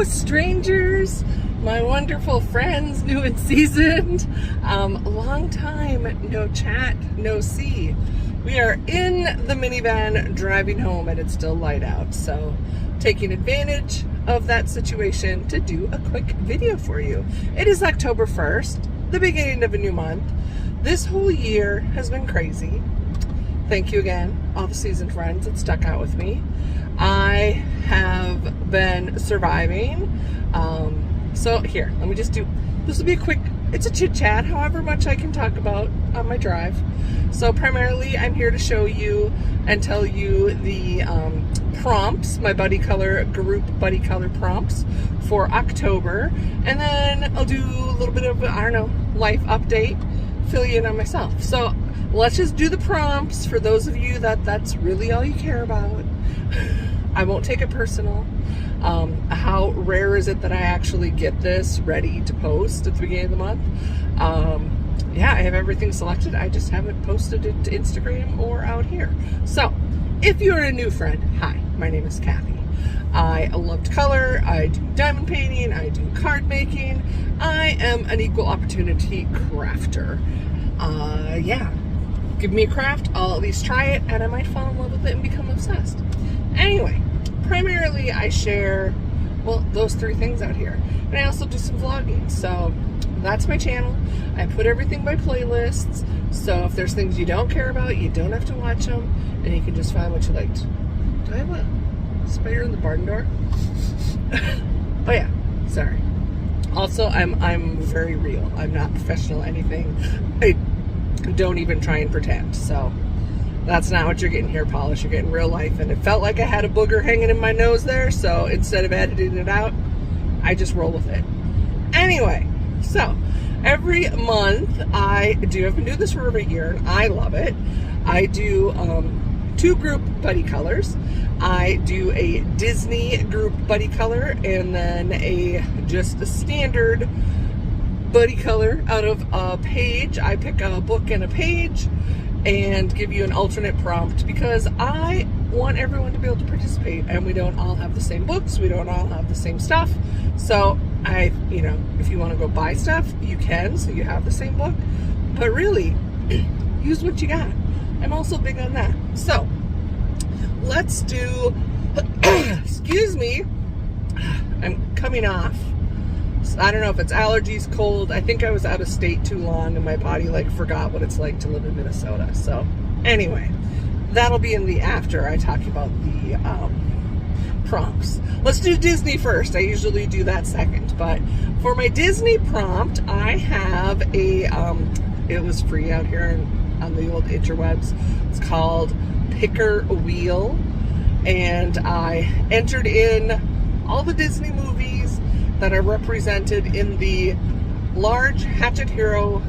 strangers, my wonderful friends, new and seasoned. Long time no chat, no see. We are in the minivan driving home and it's still light out, so taking advantage of that situation to do a quick video for you. It is October 1st, the beginning of a new month. This whole year has been crazy. Thank you again, all the seasoned friends that stuck out with me. I have been surviving. So here, let me just do, this will be a quick, it's a chit chat, however much I can talk about on my drive. So primarily I'm here to show you and tell you the prompts, my buddy color group buddy color prompts for October. And then I'll do a little bit of, I don't know, life update, fill you in on myself. So let's just do the prompts for those of you that's really all you care about. I won't take it personal. How rare is it that I actually get this ready to post at the beginning of the month? Yeah, I have everything selected. I just haven't posted it to Instagram or out here. So if you're a new friend, hi, my name is Kathy. I love to color, I do diamond painting, I do card making. I am an equal opportunity crafter. Yeah, give me a craft, I'll at least try it, and I might fall in love with it and become obsessed. Anyway, primarily I share, well, those three things out here. And I also do some vlogging, so that's my channel. I put everything by playlists, so if there's things you don't care about, you don't have to watch them, and you can just find what you liked. Do I have a spider in the barn door? Oh yeah, sorry. Also, I'm very real. I'm not professional anything. I don't even try and pretend, so that's not what you're getting here, Polish. You're getting real life, and it felt like I had a booger hanging in my nose there, so instead of editing it out, I just roll with it. Anyway, so every month I've been doing this for over a year, and I love it. I do two group buddy colors. I do a Disney group buddy color, and then just a standard buddy color out of a page. I pick a book and a page and give you an alternate prompt because I want everyone to be able to participate, and we don't all have the same books, we don't all have the same stuff. So if you want to go buy stuff, you can, so you have the same book, but really use what you got. I'm also big on that. So let's do excuse me, I'm coming off, I don't know if it's allergies, cold. I think I was out of state too long and my body forgot what it's like to live in Minnesota. So anyway, that'll be in the after I talk about the prompts. Let's do Disney first. I usually do that second, but for my Disney prompt, I have it was free out here on the old interwebs. It's called Picker a Wheel, and I entered in all the Disney movies that are represented in the large Hatchet Hero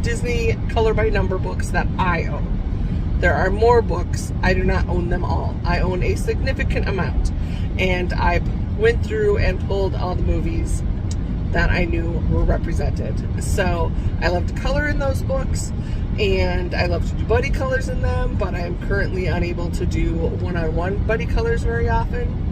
Disney color by number books that I own. There are more books. I do not own them all. I own a significant amount, and I went through and pulled all the movies that I knew were represented. So I love to color in those books, and I love to do buddy colors in them, but I'm currently unable to do one-on-one buddy colors very often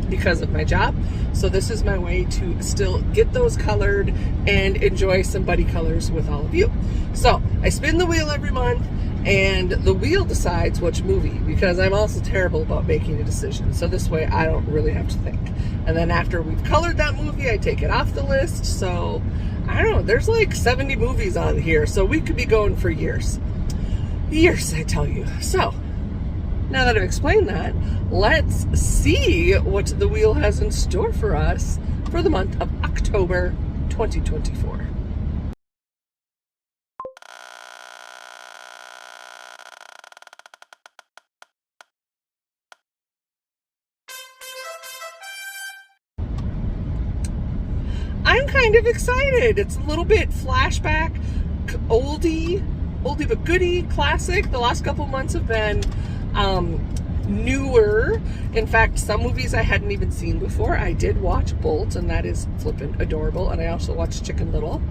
because of my job. So this is my way to still get those colored and enjoy some buddy colors with all of you. So I spin the wheel every month, and the wheel decides which movie, because I'm also terrible about making a decision. So this way I don't really have to think. And then after we've colored that movie, I take it off the list. So I don't know, there's 70 movies on here, so we could be going for years. Years, I tell you. So now that I've explained that, let's see what the wheel has in store for us for the month of October 2024. I'm kind of excited. It's a little bit flashback, oldie but goodie, classic. The last couple months have been newer. In fact, some movies I hadn't even seen before. I did watch Bolt, and that is flippin' adorable. And I also watched Chicken Little.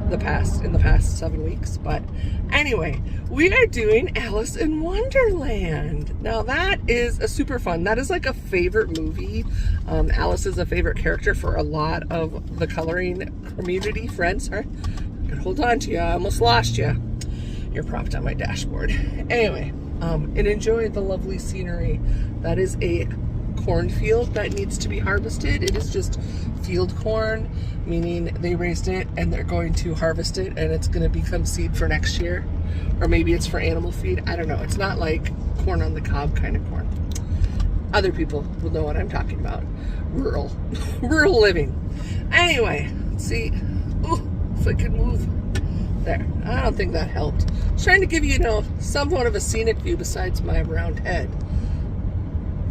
in the past 7 weeks. But anyway, we are doing Alice in Wonderland. Now that is a super fun. That is like a favorite movie. Alice is a favorite character for a lot of the coloring community. Friends, sorry, I can hold on to you. I almost lost you. You're propped on my dashboard. Anyway, and enjoy the lovely scenery. That is a cornfield that needs to be harvested. It is just field corn, meaning they raised it and they're going to harvest it and it's going to become seed for next year. Or maybe it's for animal feed. I don't know. It's not like corn on the cob kind of corn. Other people will know what I'm talking about. Rural living. Anyway, let's see. Oh, if I can move. There. I don't think that helped. I was trying to give you, somewhat of a scenic view besides my round head.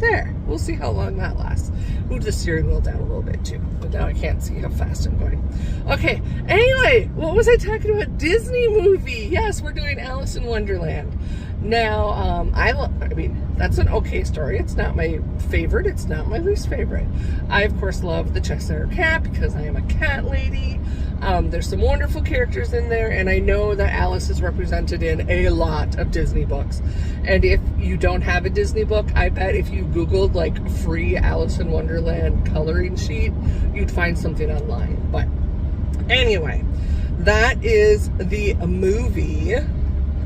There. We'll see how long that lasts. Move the steering wheel down a little bit too. But now I can't see how fast I'm going. Okay. Anyway, what was I talking about? Disney movie. Yes, we're doing Alice in Wonderland. Now, I mean, that's an okay story. It's not my favorite. It's not my least favorite. I, of course, love the Cheshire Cat because I am a cat lady. There's some wonderful characters in there, and I know that Alice is represented in a lot of Disney books. And if you don't have a Disney book, I bet if you Googled like free Alice in Wonderland coloring sheet, you'd find something online. But anyway, that is the movie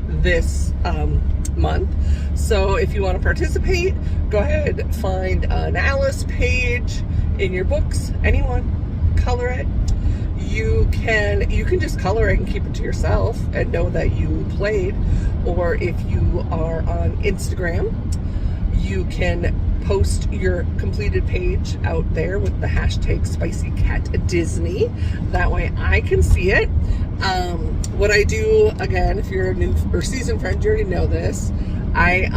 this month. So if you want to participate, go ahead, find an Alice page in your books. Anyone, color it. You can just color it and keep it to yourself and know that you played. Or if you are on Instagram, you can post your completed page out there with the hashtag SpiceyCatDisney. That way I can see it. What I do, again, if you're a new or seasoned friend, you already know this. I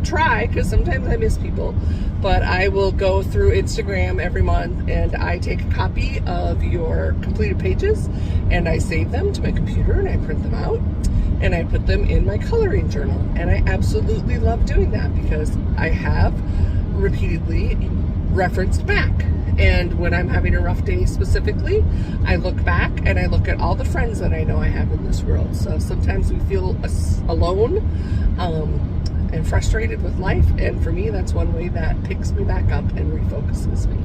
try, because sometimes I miss people, but I will go through Instagram every month and I take a copy of your completed pages and I save them to my computer and I print them out and I put them in my coloring journal. And I absolutely love doing that because I have repeatedly referenced back. And when I'm having a rough day specifically, I look back and I look at all the friends that I know I have in this world. So sometimes we feel alone and frustrated with life. And for me, that's one way that picks me back up and refocuses me.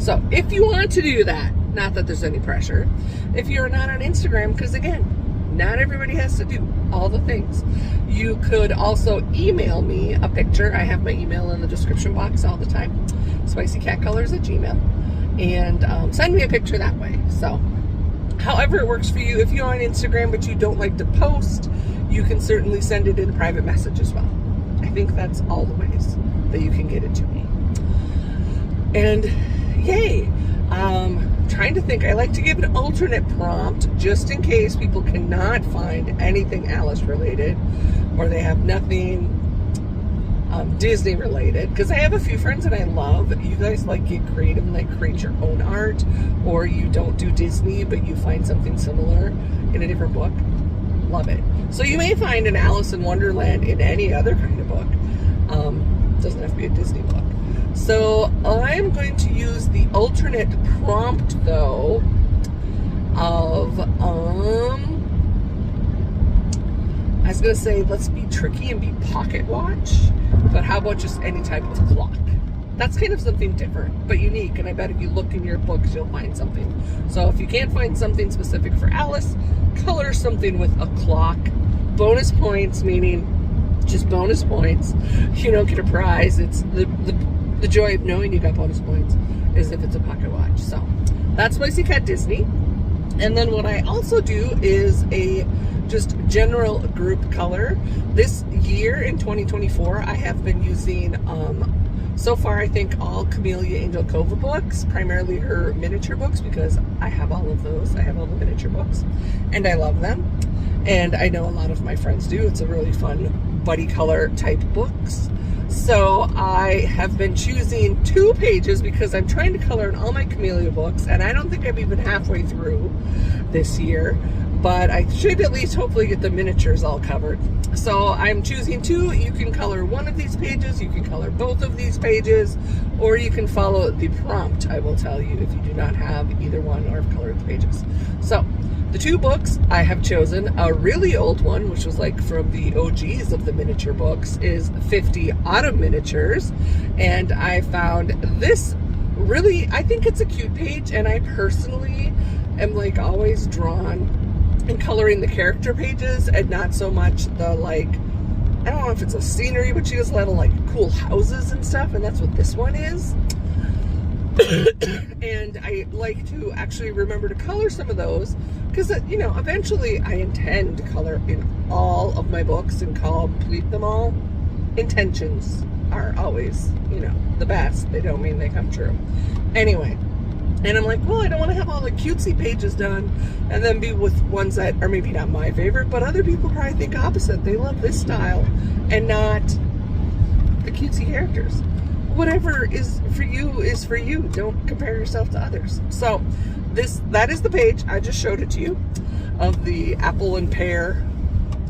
So if you want to do that, not that there's any pressure, if you're not on Instagram, because again, not everybody has to do all the things. You could also email me a picture. I have my email in the description box all the time. SpiceyCatColors@gmail.com. And send me a picture that way. So however it works for you. If you're on Instagram but you don't like to post, you can certainly send it in a private message as well. I think that's all the ways that you can get it to me. And yay. Trying to think, I like to give an alternate prompt just in case people cannot find anything Alice related or they have nothing Disney related, because I have a few friends that I love. You guys like get creative and like create your own art, or you don't do Disney but you find something similar in a different book. Love it. So you may find an Alice in Wonderland in any other kind of book. Doesn't have to be a Disney book. So I'm going to use the alternate prompt though of I was gonna say let's be tricky and be pocket watch, but how about just any type of clock? That's kind of something different but unique, and I bet if you look in your books you'll find something. So if you can't find something specific for Alice, color something with a clock. Bonus points, meaning just bonus points. You don't get a prize. It's the joy of knowing you got bonus points is if it's a pocket watch. So that's Spicy Cat Disney. And then what I also do is a just general group color. This year in 2024, I have been using so far I think all Camellia Angel Cova books, primarily her miniature books, because I have all of those. I have all the miniature books and I love them. And I know a lot of my friends do. It's a really fun buddy color type books. So I have been choosing 2 pages because I'm trying to color in all my Camellia books, and I don't think I'm even halfway through this year, but I should at least hopefully get the miniatures all covered. So I'm choosing 2. You can color one of these pages, you can color both of these pages, or you can follow the prompt I will tell you if you do not have either one or have colored the pages. So The two books I have chosen, a really old one, which was like from the OGs of the miniature books, is 50 Autumn Miniatures. And I found this really, I think it's a cute page, and I personally am like always drawn in coloring the character pages and not so much the like, I don't know if it's a scenery, but she has a lot of like cool houses and stuff, and that's what this one is. And I like to actually remember to color some of those because, you know, eventually I intend to color in all of my books and complete them all. Intentions are always, you know, the best. They don't mean they come true. Anyway, and I'm like, well, I don't want to have all the cutesy pages done and then be with ones that are maybe not my favorite, but other people probably think opposite. They love this style and not the cutesy characters. Whatever is for you. Don't compare yourself to others. So that is the page. I just showed it to you of the apple and pear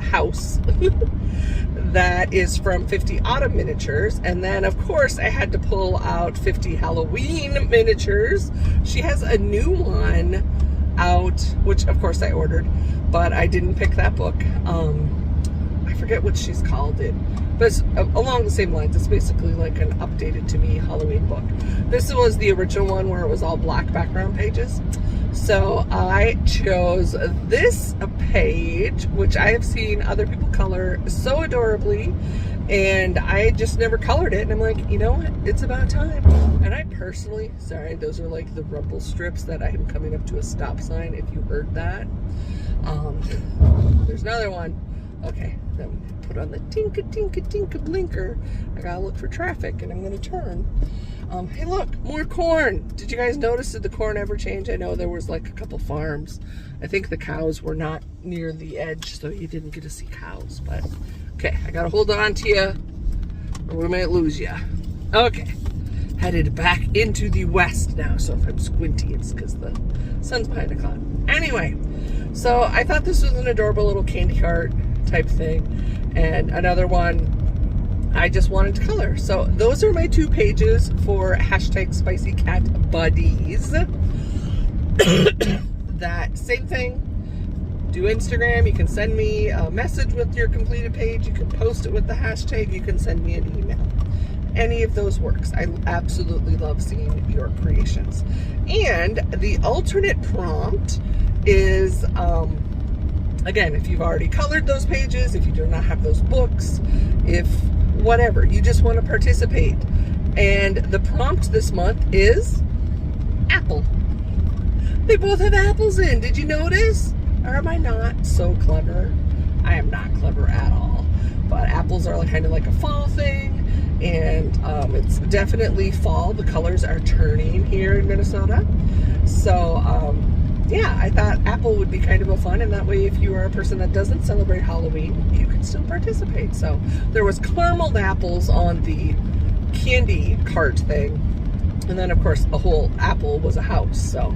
house. That is from 50 Autumn Miniatures. And then of course I had to pull out 50 Halloween Miniatures. She has a new one out, which of course I ordered, but I didn't pick that book. I forget what she's called it, but it's along the same lines. It's basically like an updated to me Halloween book. This was the original one where it was all black background pages. So I chose this page, which I have seen other people color so adorably, and I just never colored it. And I'm like, you know what? It's about time. And I personally, sorry, those are like the rumble strips that I am coming up to a stop sign, if you heard that. There's another one. Okay, then put on the tinka tinka tinka blinker. I gotta look for traffic and I'm gonna turn. Hey look, more corn. Did you guys notice, did the corn ever change? I know there was like a couple farms. I think the cows were not near the edge, so you didn't get to see cows, but okay, I gotta hold on to you or we might lose you. Okay, headed back into the west now, so if I'm squinty, it's because the sun's behind a cloud. Anyway, so I thought this was an adorable little candy cart type thing, and another one I just wanted to color. So those are my two pages for #SpiceyCatBuddies. That same thing, do Instagram. You can send me a message with your completed page. You can post it with the hashtag. You can send me an email. Any of those works. I absolutely love seeing your creations. And the alternate prompt is, again, if you've already colored those pages, if you do not have those books, if whatever, you just want to participate. And the prompt this month is apple. They both have apples in. Did you notice? Or am I not so clever? I am not clever at all. But apples are kind of like a fall thing. And it's definitely fall. The colors are turning here in Minnesota. So, yeah, I thought apple would be kind of a fun, and that way if you are a person that doesn't celebrate Halloween, you can still participate. So there was carameled apples on the candy cart thing, and then of course a whole apple was a house. So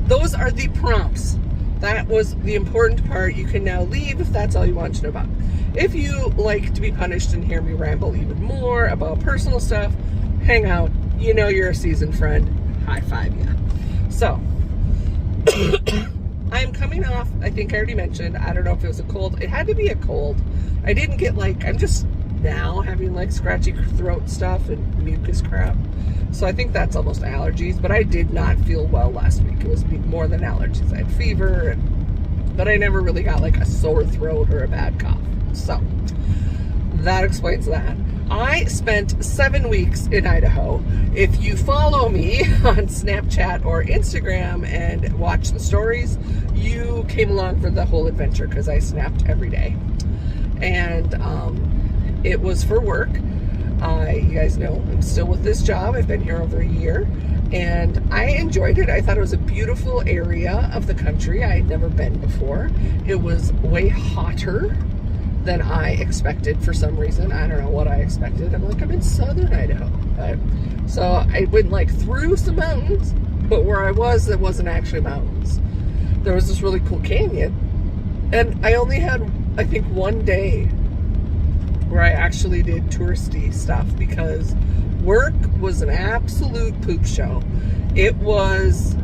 those are the prompts. That was the important part. You can now leave if that's all you want to know about. If you like to be punished and hear me ramble even more about personal stuff, hang out. You know you're a seasoned friend. High five ya. So I'm coming off, I think I already mentioned, I don't know if it was a cold. It had to be a cold. I didn't get like, I'm just now having like scratchy throat stuff and mucus crap. So I think that's almost allergies, but I did not feel well last week. It was more than allergies. I had fever, but I never really got like a sore throat or a bad cough. So that explains that. I spent 7 weeks in Idaho. If you follow me on Snapchat or Instagram and watch the stories, you came along for the whole adventure because I snapped every day. And it was for work. You guys know I'm still with this job. I've been here over a year and I enjoyed it. I thought it was a beautiful area of the country. I had never been before. It was way hotter than I expected for some reason. I don't know what I expected. I'm like, I'm in southern Idaho. So I went like through some mountains, but where I was, it wasn't actually mountains. There was this really cool canyon. And I only had, I think, one day where I actually did touristy stuff because work was an absolute poop show. It was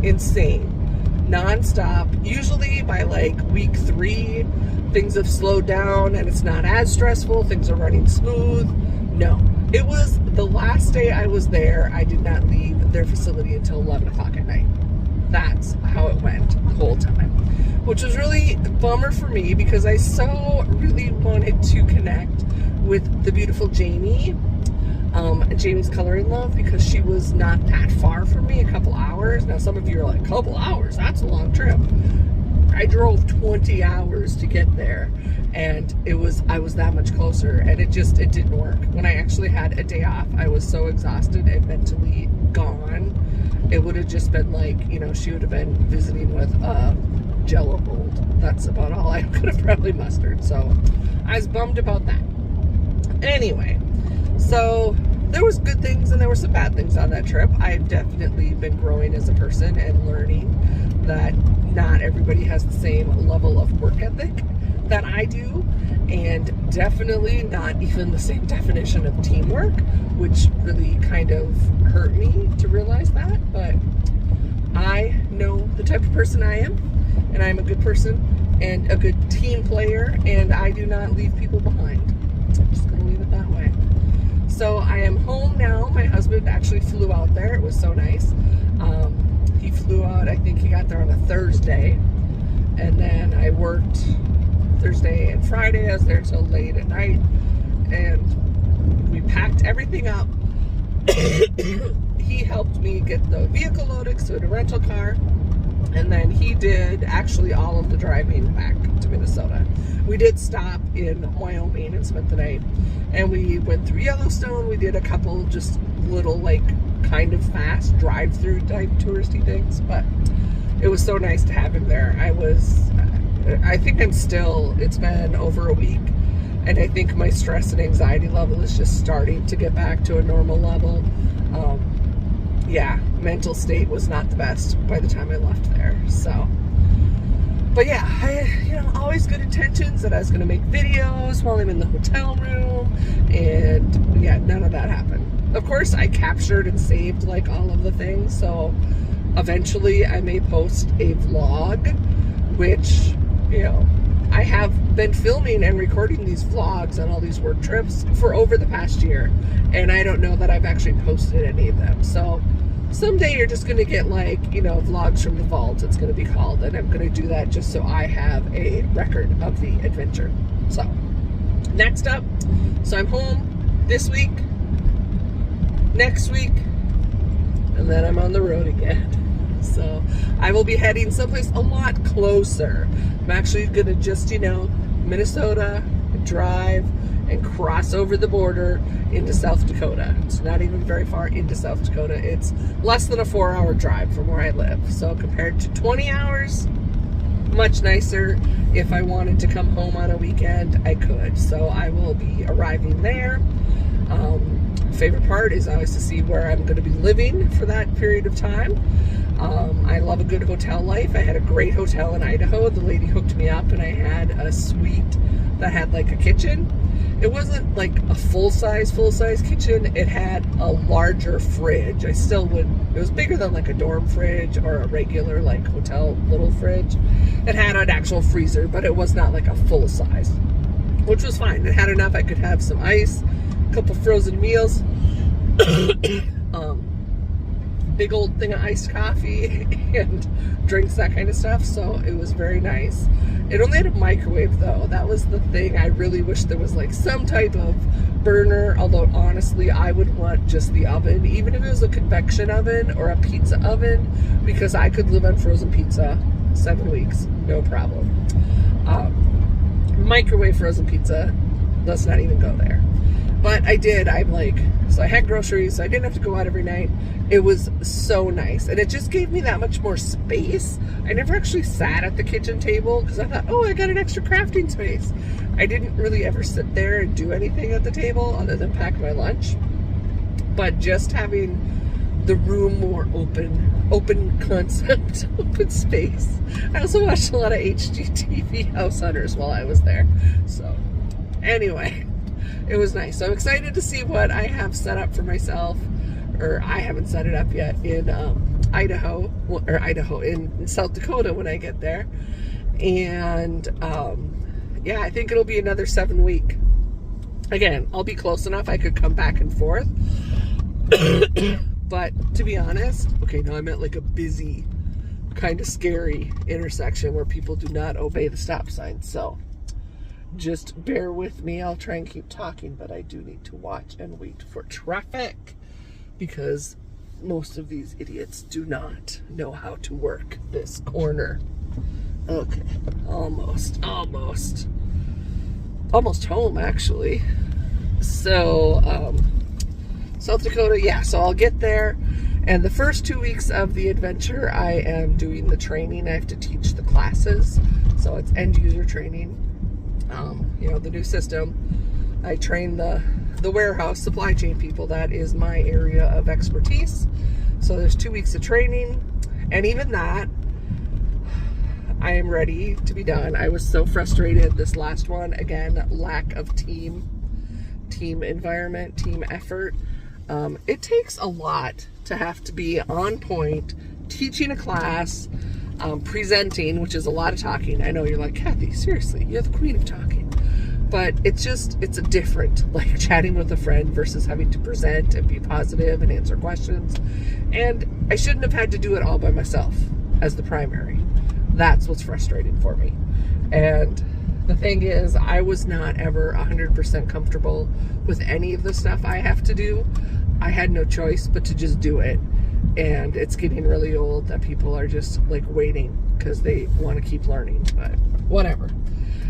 insane. nonstop. Usually by like week 3, things have slowed down and it's not as stressful. Things are running smooth. No, it was the last day I was there. I did not leave their facility until 11 o'clock at night. That's how it went the whole time, which was really a bummer for me because I so really wanted to connect with the beautiful Jamie, Jamie's Coloring Love, because she was not that far from me, a couple hours. Now some of you are like, couple hours, that's a long trip. I drove 20 hours to get there, and I was that much closer, and it didn't work. When I actually had a day off, I was so exhausted and mentally gone. It would have just been like, you know, she would have been visiting with a Jello mold. That's about all I could have probably mustered. So I was bummed about that. Anyway, so there was good things and there were some bad things on that trip. I've definitely been growing as a person and learning that not everybody has the same level of work ethic that I do, and definitely not even the same definition of teamwork, which really kind of hurt me to realize that. But I know the type of person I am, and I'm a good person and a good team player, and I do not leave people behind. I'm just gonna leave it that way. So I am home now. My husband actually flew out there. It was so nice. He flew out, I think he got there on a Thursday, and then I worked Thursday and Friday. I was there till late at night, and we packed everything up. He helped me get the vehicle loaded, so in a rental car, and then he did actually all of the driving back to Minnesota. We did stop in Wyoming and spent the night, and we went through Yellowstone. We did a couple just little like kind of fast drive-through type touristy things, but it was so nice to have him there. I think it's been over a week, and I think my stress and anxiety level is just starting to get back to a normal level. Yeah, mental state was not the best by the time I left there. So, but yeah, always good intentions that I was going to make videos while I'm in the hotel room, and yeah, none of that happened. Of course, I captured and saved like all of the things, so eventually I may post a vlog, which, I have been filming and recording these vlogs on all these work trips for over the past year, and I don't know that I've actually posted any of them. So someday you're just going to get like, vlogs from the vault, it's going to be called, and I'm going to do that just so I have a record of the adventure. So next up, so I'm home this week, next week, and then I'm on the road again. So I will be heading someplace a lot closer. I'm actually gonna just, Minnesota, drive and cross over the border into South Dakota. It's not even very far into South Dakota. It's less than a 4-hour drive from where I live. So compared to 20 hours, much nicer. If I wanted to come home on a weekend, I could. So I will be arriving there. Favorite part is always to see where I'm going to be living for that period of time. I love a good hotel life. I had a great hotel in Idaho. The lady hooked me up, and I had a suite that had like a kitchen. It wasn't like a full-size kitchen. It had a larger fridge. It was bigger than like a dorm fridge or a regular like hotel little fridge. It had an actual freezer, but it was not like a full size, which was fine. It had enough. I could have some ice, a couple frozen meals, big old thing of iced coffee and drinks, that kind of stuff. So it was very nice. It only had a microwave though. That was the thing. I really wish there was like some type of burner, although honestly I would want just the oven, even if it was a convection oven or a pizza oven, because I could live on frozen pizza 7 weeks, no problem. Microwave frozen pizza, let's not even go there. But I did, so I had groceries, so I didn't have to go out every night. It was so nice, and it just gave me that much more space. I never actually sat at the kitchen table because I thought, oh, I got an extra crafting space. I didn't really ever sit there and do anything at the table other than pack my lunch. But just having the room more open concept, open space. I also watched a lot of HGTV House Hunters while I was there. So anyway, it was nice. So I'm excited to see what I have set up for myself or I haven't set it up yet in in South Dakota when I get there. And yeah, I think it'll be another 7-week. Again, I'll be close enough I could come back and forth. But to be honest, okay, now I'm at like a busy, kind of scary intersection where people do not obey the stop sign. So just bear with me. I'll try and keep talking, but I do need to watch and wait for traffic because most of these idiots do not know how to work this corner. Okay, almost home actually. So South Dakota, yeah, so I'll get there, and the first 2 weeks of the adventure I am doing the training. I have to teach the classes, so it's end user training. You know, the new system. I train the warehouse supply chain people. That is my area of expertise. So there's 2 weeks of training, and even that, I am ready to be done. I was so frustrated this last one. Again, lack of team environment, team effort. It takes a lot to have to be on point, teaching a class, presenting, which is a lot of talking. I know you're like, Kathy, seriously, you're the queen of talking. But it's a different, like chatting with a friend versus having to present and be positive and answer questions. And I shouldn't have had to do it all by myself as the primary. That's what's frustrating for me. And the thing is, I was not ever 100% comfortable with any of the stuff I have to do. I had no choice but to just do it. And it's getting really old that people are just like waiting because they want to keep learning. But whatever.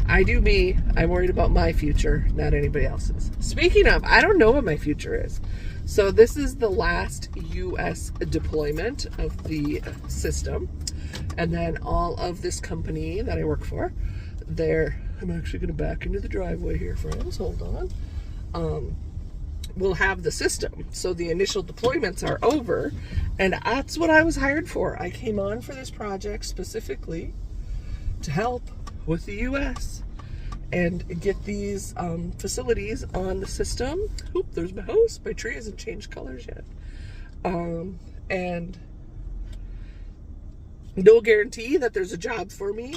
I do me. I'm worried about my future, not anybody else's. Speaking of, I don't know what my future is. So this is the last U.S. deployment of the system. And then all of this company that I work for, I'm actually going to back into the driveway here, friends. Hold on. Will have the system. So the initial deployments are over. And that's what I was hired for. I came on for this project specifically to help with the U.S. and get these facilities on the system. Oop, there's my house. My tree hasn't changed colors yet. And no guarantee that there's a job for me.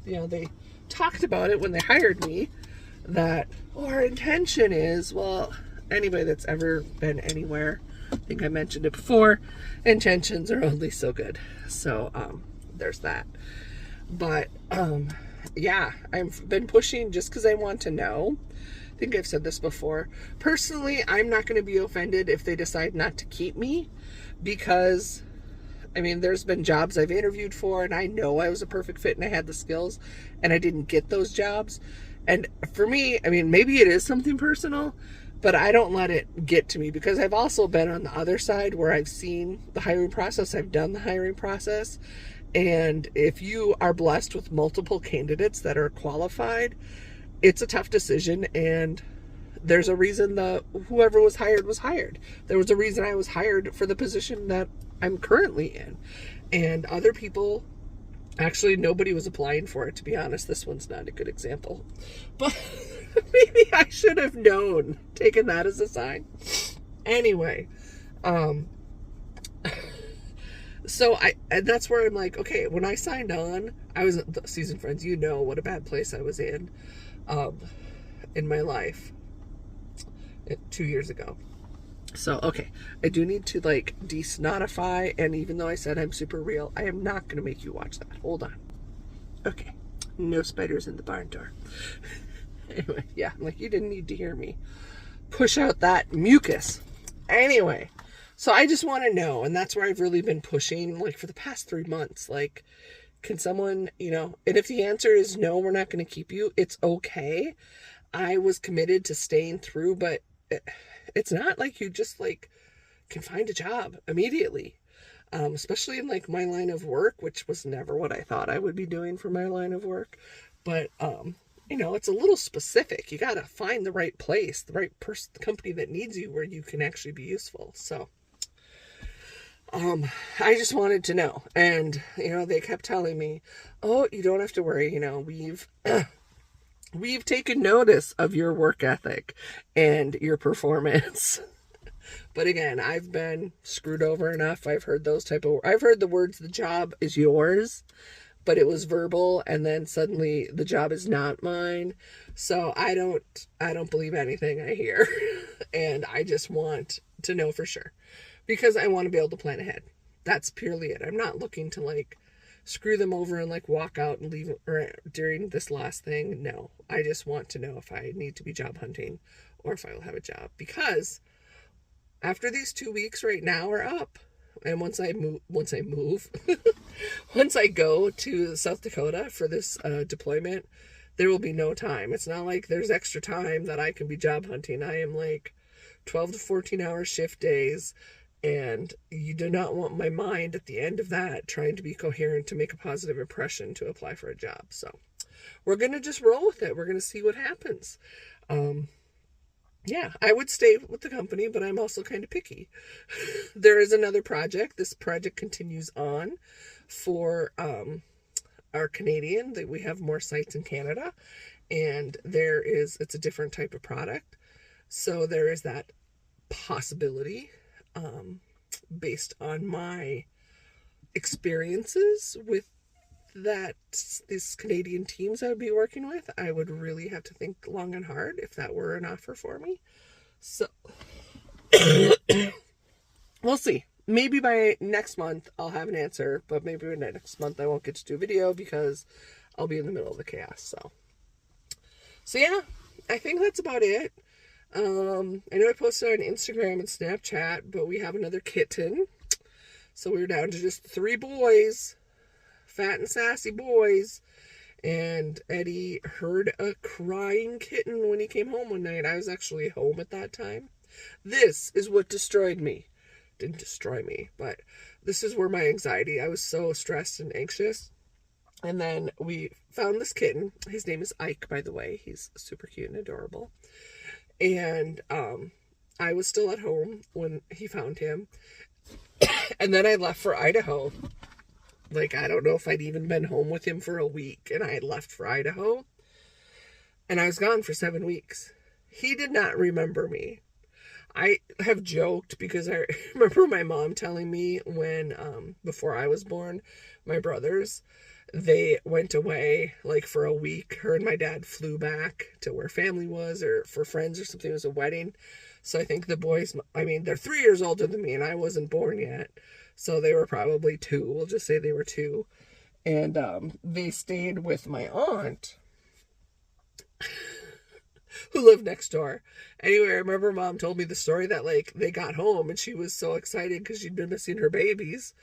You know, they talked about it when they hired me that our intention is, well, anybody that's ever been anywhere, I think I mentioned it before, intentions are only so good. So there's that. But yeah, I've been pushing just because I want to know. I think I've said this before. Personally, I'm not going to be offended if they decide not to keep me, because I mean, there's been jobs I've interviewed for and I know I was a perfect fit and I had the skills and I didn't get those jobs. And for me, I mean, maybe it is something personal, but I don't let it get to me, because I've also been on the other side where I've seen the hiring process. I've done the hiring process. And if you are blessed with multiple candidates that are qualified, it's a tough decision. And there's a reason whoever was hired was hired. There was a reason I was hired for the position that I'm currently in. And other people, actually nobody was applying for it, to be honest. This one's not a good example. But maybe I should have known, taken that as a sign. Anyway, so and that's where I'm like, okay, when I signed on, I was, seasoned friends, you know what a bad place I was in my life 2 years ago. So, okay, I do need to like desnotify, and even though I said I'm super real, I am not going to make you watch that. Hold on. Okay, no spiders in the barn door. Anyway, yeah, I'm like, you didn't need to hear me push out that mucus. Anyway, so I just want to know, and that's where I've really been pushing, like for the past 3 months, like, can someone, you know, and if the answer is no, we're not going to keep you, it's okay. I was committed to staying through, but it's not like you just like can find a job immediately, especially in like my line of work, which was never what I thought I would be doing for my line of work. But, you know, it's a little specific. You got to find the right place, the right company that needs you where you can actually be useful. So, I just wanted to know. And, you know, they kept telling me, oh, you don't have to worry. You know, we've taken notice of your work ethic and your performance. But again, I've been screwed over enough. I've heard the words, the job is yours, but it was verbal, and then suddenly the job is not mine. So I don't believe anything I hear. And I just want to know for sure, because I want to be able to plan ahead. That's purely it. I'm not looking to like screw them over and like walk out and leave during this last thing. No, I just want to know if I need to be job hunting or if I will have a job, because after these 2 weeks right now are up, and once I move, once I go to South Dakota for this deployment, there will be no time. It's not like there's extra time that I can be job hunting. I am like 12 to 14 hour shift days, and you do not want my mind at the end of that trying to be coherent to make a positive impression to apply for a job. So we're going to just roll with it. We're going to see what happens. Yeah, I would stay with the company, but I'm also kind of picky. There is another project. This project continues on for our Canadian, that we have more sites in Canada, and it's a different type of product. So there is that possibility, based on my experiences with these Canadian teams I would be working with. I would really have to think long and hard if that were an offer for me. So we'll see. Maybe by next month I'll have an answer, but maybe by next month I won't get to do a video because I'll be in the middle of the chaos. So yeah, I think that's about it. I know I posted on Instagram and Snapchat, but we have another kitten. So we're down to just 3 boys. Fat and sassy boys. And Eddie heard a crying kitten when he came home one night. I was actually home at that time. This is what destroyed me. Didn't destroy me, but this is where my anxiety, I was so stressed and anxious. And then we found this kitten. His name is Ike, by the way. He's super cute and adorable. And I was still at home when he found him. And then I left for Idaho. Like, I don't know if I'd even been home with him for a week, and I had left for Idaho, and I was gone for 7 weeks. He did not remember me. I have joked because I remember my mom telling me when, before I was born, my brothers, they went away like for a week. Her and my dad flew back to where family was, or for friends or something. It was a wedding. So I think the boys, they're 3 years older than me, and I wasn't born yet. So they were probably 2. We'll just say they were 2. And they stayed with my aunt, who lived next door. Anyway, I remember Mom told me the story that, like, they got home and she was so excited because she'd been missing her babies.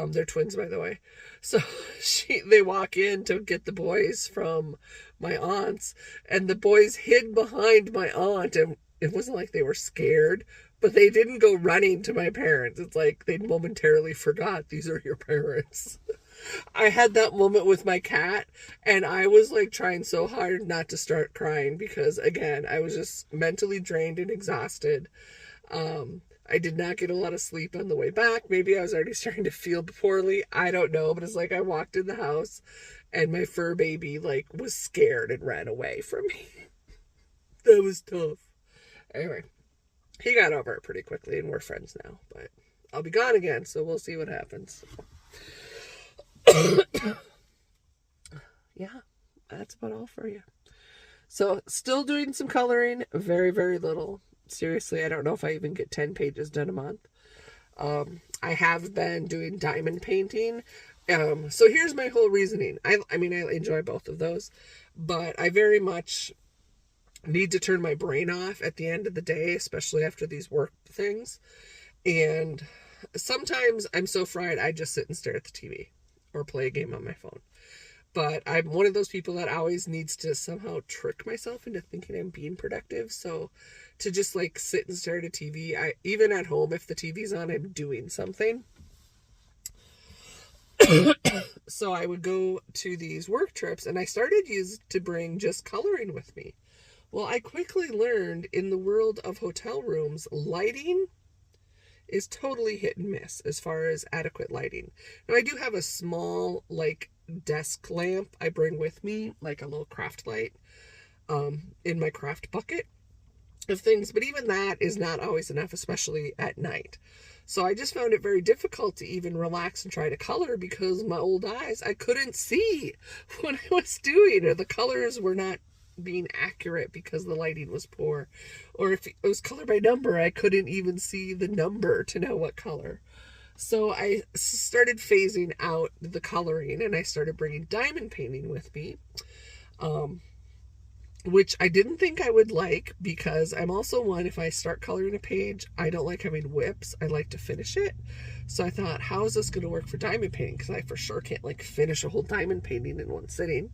They're twins, by the way. So they walk in to get the boys from my aunt's, and the boys hid behind my aunt, and it wasn't like they were scared, but they didn't go running to my parents. It's like they momentarily forgot these are your parents. I had that moment with my cat, and I was like trying so hard not to start crying because, again, I was just mentally drained and exhausted. I did not get a lot of sleep on the way back. Maybe I was already starting to feel poorly. I don't know, but it's like I walked in the house and my fur baby like was scared and ran away from me. That was tough. Anyway, he got over it pretty quickly and we're friends now, but I'll be gone again, so we'll see what happens. Yeah, that's about all for you. So still doing some coloring, very, very little. Seriously, I don't know if I even get 10 pages done a month. I have been doing diamond painting. So here's my whole reasoning. I enjoy both of those, but I very much need to turn my brain off at the end of the day, especially after these work things. And sometimes I'm so fried, I just sit and stare at the TV or play a game on my phone. But I'm one of those people that always needs to somehow trick myself into thinking I'm being productive. So to just like sit and stare at a TV, even at home, if the TV's on, I'm doing something. So I would go to these work trips, and I started to bring just coloring with me. Well, I quickly learned in the world of hotel rooms, lighting is totally hit and miss as far as adequate lighting. Now, I do have a small, like, desk lamp I bring with me, like a little craft light, in my craft bucket. of things, but even that is not always enough, especially at night. So I just found it very difficult to even relax and try to color because my old eyes, I couldn't see what I was doing, or the colors were not being accurate because the lighting was poor. Or if it was color by number, I couldn't even see the number to know what color. So I started phasing out the coloring, and I started bringing diamond painting with me. Which I didn't think I would like, because I'm also one, if I start coloring a page, I don't like having whips. I like to finish it. So I thought, how is this going to work for diamond painting? Because I for sure can't like finish a whole diamond painting in one sitting.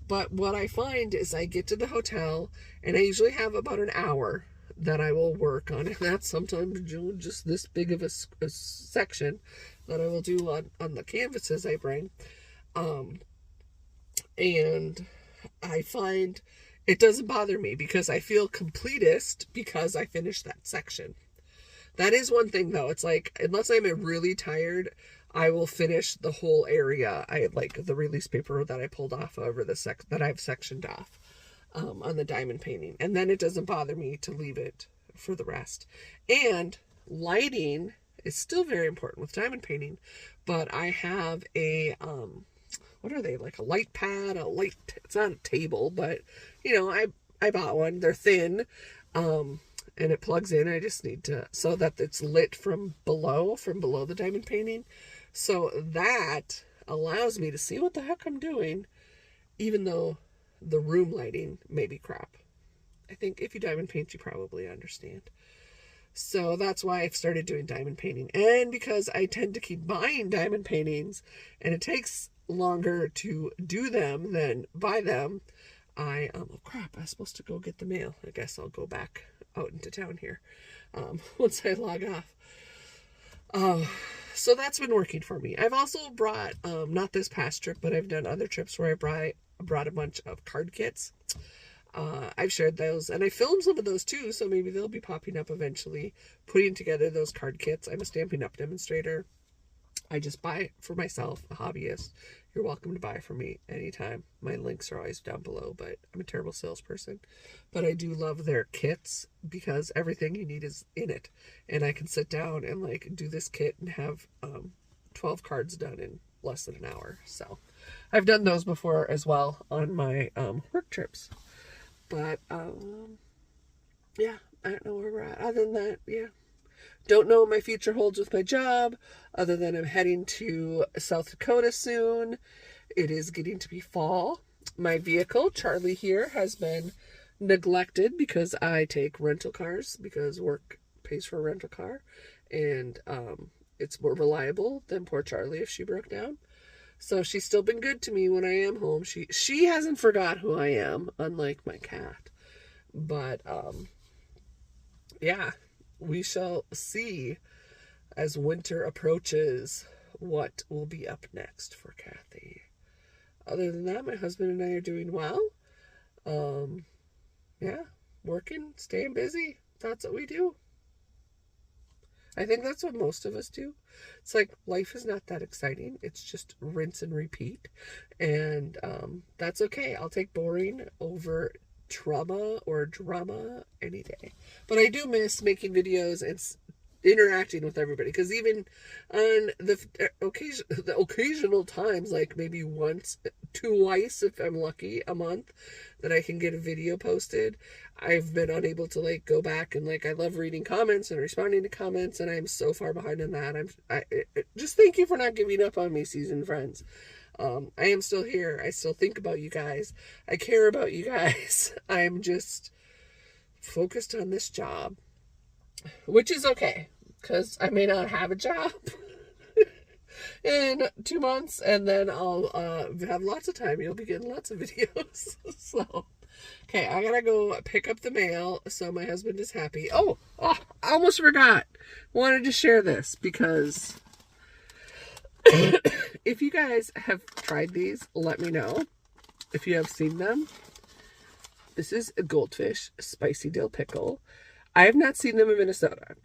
But what I find is I get to the hotel, and I usually have about an hour that I will work on. And that's sometimes just this big of a section that I will do on the canvases I bring. And I find it doesn't bother me because I feel completist because I finished that section. That is one thing though. It's like, unless I'm really tired, I will finish the whole area. I like the release paper that I pulled off over the that I've sectioned off on the diamond painting. And then it doesn't bother me to leave it for the rest. And lighting is still very important with diamond painting, but I have a, what are they, like a light pad, it's not a table, but you know, I bought one. They're thin, and it plugs in. I just need to, so that it's lit from below the diamond painting. So that allows me to see what the heck I'm doing, even though the room lighting may be crap. I think if you diamond paint, you probably understand. So that's why I've started doing diamond painting. And because I tend to keep buying diamond paintings, and it takes longer to do them than buy them, oh crap, I was supposed to go get the mail. I guess I'll go back out into town here once I log off. So that's been working for me. I've also brought, not this past trip, but I've done other trips where I brought a bunch of card kits. I've shared those, and I filmed some of those too, so maybe they'll be popping up eventually, putting together those card kits. I'm a Stampin' Up! Demonstrator. I just buy for myself, a hobbyist. You're welcome to buy from me anytime. My links are always down below, but I'm a terrible salesperson. But I do love their kits because everything you need is in it. And I can sit down and like do this kit and have 12 cards done in less than an hour. So I've done those before as well on my work trips. But yeah, I don't know where we're at. Other than that, yeah. Don't know what my future holds with my job, other than I'm heading to South Dakota soon. It is getting to be fall. My vehicle, Charlie here, has been neglected because I take rental cars because work pays for a rental car. And it's more reliable than poor Charlie if she broke down. So she's still been good to me when I am home. She hasn't forgot who I am, unlike my cat. But yeah. We shall see as winter approaches what will be up next for Kathy. Other than that, my husband and I are doing well. Yeah, working, staying busy. That's what we do. I think that's what most of us do. It's like life is not that exciting. It's just rinse and repeat. And that's okay. I'll take boring over trauma or drama any day. But I do miss making videos and interacting with everybody, because even on the occasional times, like maybe once, twice if I'm lucky a month, that I can get a video posted, I've been unable to like go back and like, I love reading comments and responding to comments, and I'm so far behind in that. Just thank you for not giving up on me, seasoned friends. I am still here. I still think about you guys. I care about you guys. I'm just focused on this job, which is okay, because I may not have a job in 2 months, and then I'll have lots of time. You'll be getting lots of videos. So, okay, I gotta go pick up the mail so my husband is happy. Oh, I almost forgot. Wanted to share this because if you guys have tried these, let me know if you have seen them. This is a goldfish spicy dill pickle. I have not seen them in Minnesota.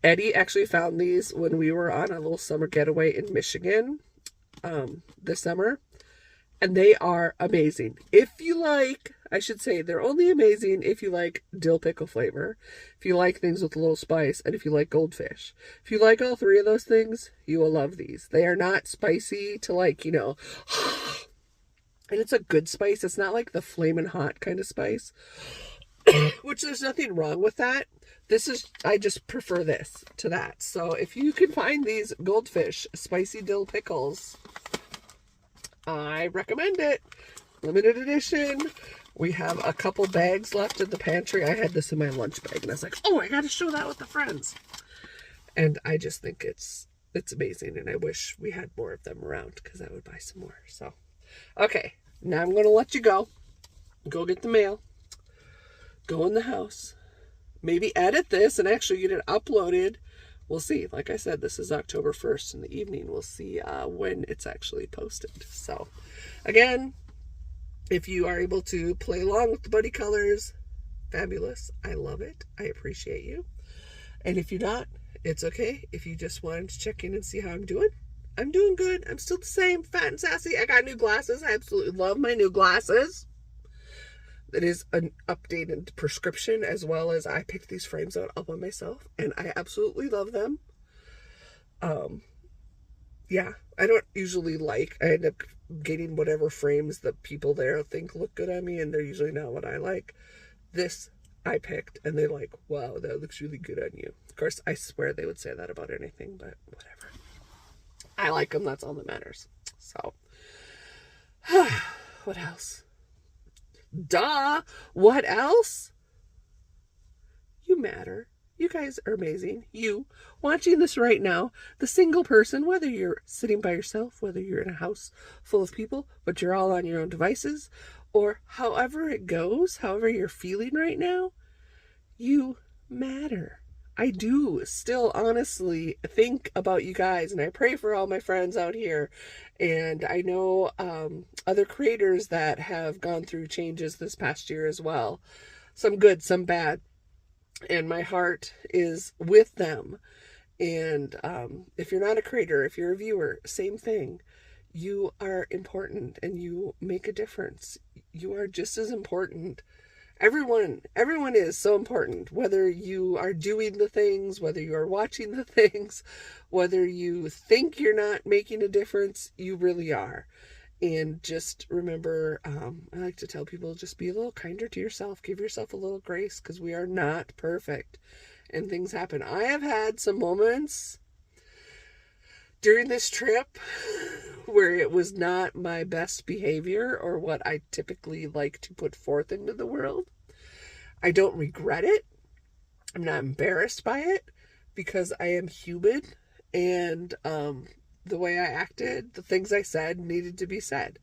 Eddie actually found these when we were on a little summer getaway in Michigan this summer. And they are amazing. If you like, I should say, they're only amazing if you like dill pickle flavor, if you like things with a little spice, and if you like goldfish. If you like all three of those things, you will love these. They are not spicy to like, and it's a good spice. It's not like the flamin' hot kind of spice, which there's nothing wrong with that. I just prefer this to that. So if you can find these goldfish spicy dill pickles, I recommend it. Limited edition. We have a couple bags left in the pantry. I had this in my lunch bag and I was like, oh, I got to show that with the friends. And I just think it's amazing. And I wish we had more of them around because I would buy some more. So, okay. Now I'm going to let you go. Go get the mail. Go in the house. Maybe edit this and actually get it uploaded. We'll see. Like I said, this is October 1st in the evening. We'll see when it's actually posted. So, again, if you are able to play along with the buddy colors, fabulous. I love it. I appreciate you. And if you're not, it's okay. If you just wanted to check in and see how I'm doing good. I'm still the same, fat and sassy. I got new glasses. I absolutely love my new glasses. It is an updated prescription, as well as I picked these frames out all by myself, and I absolutely love them. Yeah, I don't usually I end up getting whatever frames that people there think look good on me, and they're usually not what I like. This I picked, and they're like, wow, that looks really good on you. Of course, I swear they would say that about anything, but whatever. I like them, that's all that matters. So, what else? Duh! What else? You matter. You guys are amazing. You, watching this right now, the single person, whether you're sitting by yourself, whether you're in a house full of people, but you're all on your own devices, or however it goes, however you're feeling right now, you matter. I do still honestly think about you guys, and I pray for all my friends out here. And I know other creators that have gone through changes this past year as well. Some good, some bad. And my heart is with them. And if you're not a creator, if you're a viewer, same thing. You are important and you make a difference. You are just as important. Everyone is so important, whether you are doing the things, whether you are watching the things, whether you think you're not making a difference, you really are. And just remember, I like to tell people, just be a little kinder to yourself. Give yourself a little grace, because we are not perfect and things happen. I have had some moments during this trip where it was not my best behavior or what I typically like to put forth into the world. I don't regret it. I'm not embarrassed by it, because I am human, and the way I acted, the things I said needed to be said.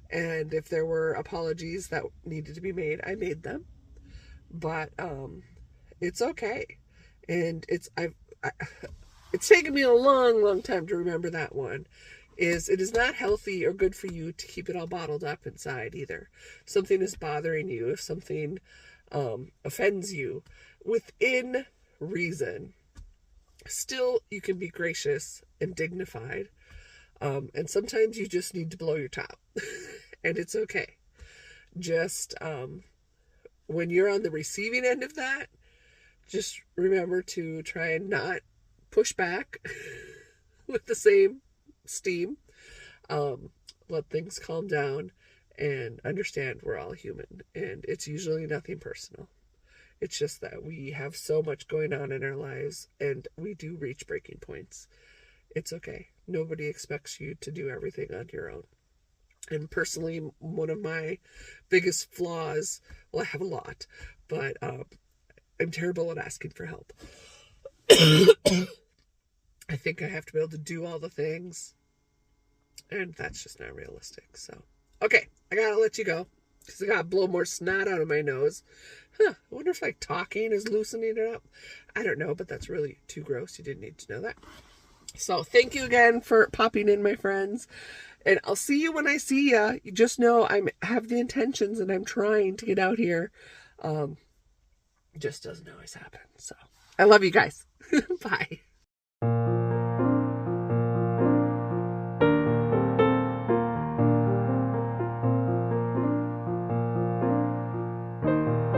And if there were apologies that needed to be made, I made them. But it's okay. And it's taken me a long time to remember that one. It is not healthy or good for you to keep it all bottled up inside either. If something is bothering you, if something offends you, within reason, still you can be gracious and dignified. And sometimes you just need to blow your top. And it's okay. Just when you're on the receiving end of that, just remember to try and not push back with the same steam. Let things calm down and understand we're all human, and it's usually nothing personal. It's just that we have so much going on in our lives, and we do reach breaking points. It's okay. Nobody expects you to do everything on your own. And personally, one of my biggest flaws, well, I have a lot, but I'm terrible at asking for help. I think I have to be able to do all the things, and that's just not realistic. So, okay, I gotta let you go, because I gotta blow more snot out of my nose. I wonder if like talking is loosening it up. I don't know, but that's really too gross. You didn't need to know that. So thank you again for popping in, my friends. And I'll see you when I see ya. You just know I have the intentions and I'm trying to get out here. Just doesn't always happen. So I love you guys. Bye.